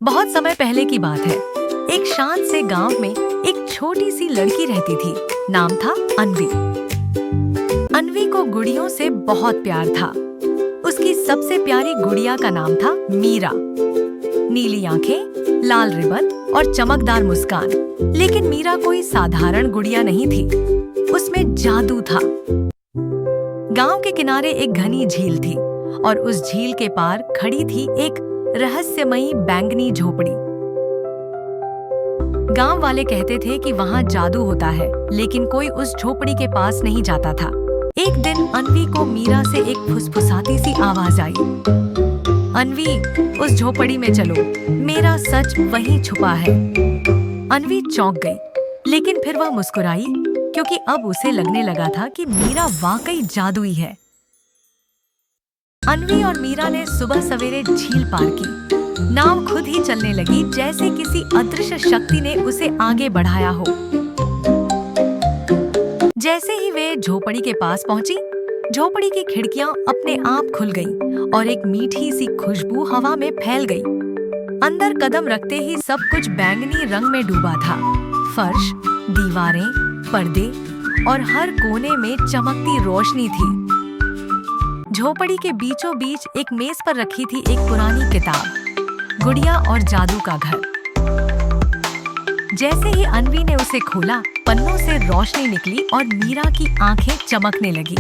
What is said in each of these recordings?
बहुत समय पहले की बात है। एक शांत से गांव में एक छोटी सी लड़की रहती थी। नाम था अन्वी। अन्वी को गुड़ियों से बहुत प्यार था। उसकी सबसे प्यारी गुड़िया का नाम था मीरा। नीली आंखें, लाल रिबन और चमकदार मुस्कान। लेकिन मीरा कोई साधारण गुड़िया नहीं थी, उसमें जादू था। गांव के किनारे एक घनी झील थी और उस झील के पार खड़ी थी एक रहस्यमयी बैंगनी झोपड़ी। गांव वाले कहते थे कि वहां जादू होता है, लेकिन कोई उस झोपड़ी के पास नहीं जाता था। एक दिन अन्वी को मीरा से एक फुसफुसाती सी आवाज आई, अन्वी, उस झोपड़ी में चलो, मेरा सच वहीं छुपा है। अन्वी चौंक गई, लेकिन फिर वह मुस्कुराई, क्योंकि अब उसे लगने लगा था कि मीरा वाकई जादुई है। अन्वी और मीरा ने सुबह सवेरे झील पार की। नाव खुद ही चलने लगी, जैसे किसी अदृश्य शक्ति ने उसे आगे बढ़ाया हो। जैसे ही वे झोपड़ी के पास पहुंची, झोपड़ी की खिड़कियां अपने आप खुल गईं और एक मीठी सी खुशबू हवा में फैल गई। अंदर कदम रखते ही सब कुछ बैंगनी रंग में डूबा था। फर्श, दीवारें, पर्दे और हर कोने में चमकती रोशनी थी। झोपड़ी के बीचों बीच एक मेज पर रखी थी एक पुरानी किताब, गुड़िया और जादू का घर। जैसे ही अन्वी ने उसे खोला, पन्नों से रोशनी निकली और मीरा की आंखें चमकने लगी।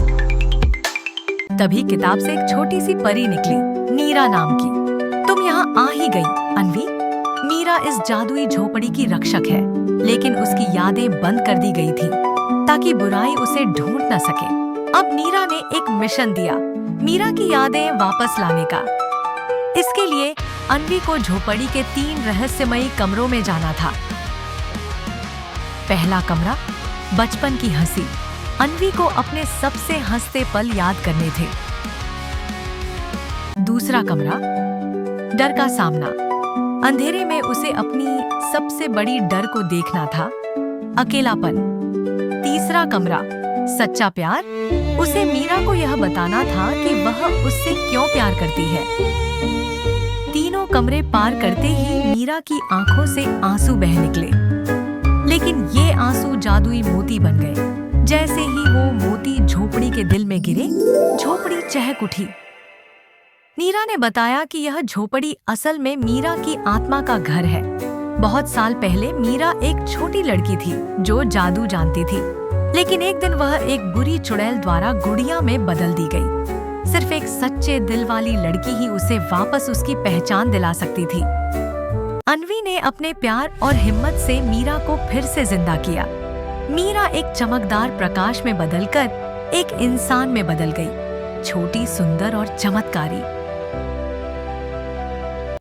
तभी किताब से एक छोटी सी परी निकली, नीरा नाम की। तुम यहाँ आ ही गई, अन्वी। मीरा इस जादुई झोपड़ी की रक्षक है, लेकिन उसकी यादें बंद कर दी गई थी ताकि बुराई उसे ढूंढ न सके। अब नीरा ने एक मिशन दिया, मीरा की यादें वापस लाने का। इसके लिए अन्वी को झोपड़ी के 3 रहस्यमयी कमरों में जाना था। पहला कमरा, बचपन की हंसी। अन्वी को अपने सबसे हंसते पल याद करने थे। दूसरा कमरा, डर का सामना। अंधेरे में उसे अपनी सबसे बड़ी डर को देखना था, अकेलापन। तीसरा कमरा, सच्चा प्यार। उसे मीरा को यह बताना था कि वह उससे क्यों प्यार करती है। तीनों कमरे पार करते ही मीरा की आंखों से आंसू बह निकले, लेकिन ये आंसू जादुई मोती बन गए। जैसे ही वो मोती झोपड़ी के दिल में गिरे, झोपड़ी चहक उठी। मीरा ने बताया कि यह झोपड़ी असल में मीरा की आत्मा का घर है। बहुत साल पहले मीरा एक छोटी लड़की थी जो जादू जानती थी, लेकिन एक दिन वह एक बुरी चुड़ैल द्वारा गुड़िया में बदल दी गई। सिर्फ एक सच्चे दिल वाली लड़की ही उसे वापस उसकी पहचान दिला सकती थी। अन्वी ने अपने प्यार और हिम्मत से मीरा को फिर से जिंदा किया। मीरा एक चमकदार प्रकाश में बदलकर एक इंसान में बदल गई, छोटी, सुंदर और चमत्कारी।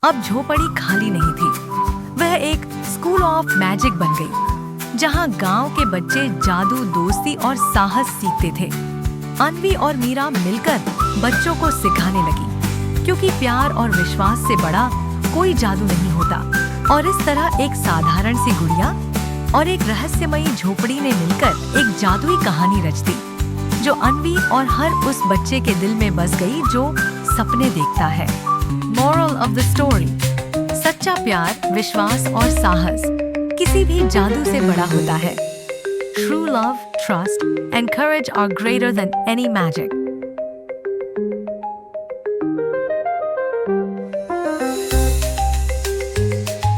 अब झोपड़ी खाली नहीं थी, वह एक स्कूल ऑफ मैजिक बन गई, जहां गांव के बच्चे जादू, दोस्ती और साहस सीखते थे। अन्वी और मीरा मिलकर बच्चों को सिखाने लगी, क्योंकि प्यार और विश्वास से बड़ा कोई जादू नहीं होता। और इस तरह एक साधारण सी गुड़िया और एक रहस्यमयी झोपड़ी ने मिलकर एक जादुई कहानी रच दी, जो अन्वी और हर उस बच्चे के दिल में बस गई जो सपने देखता है। मोरल ऑफ द स्टोरी: सच्चा प्यार, विश्वास और साहस किसी भी जादू से बड़ा होता है। True love, trust, and courage are greater than any magic.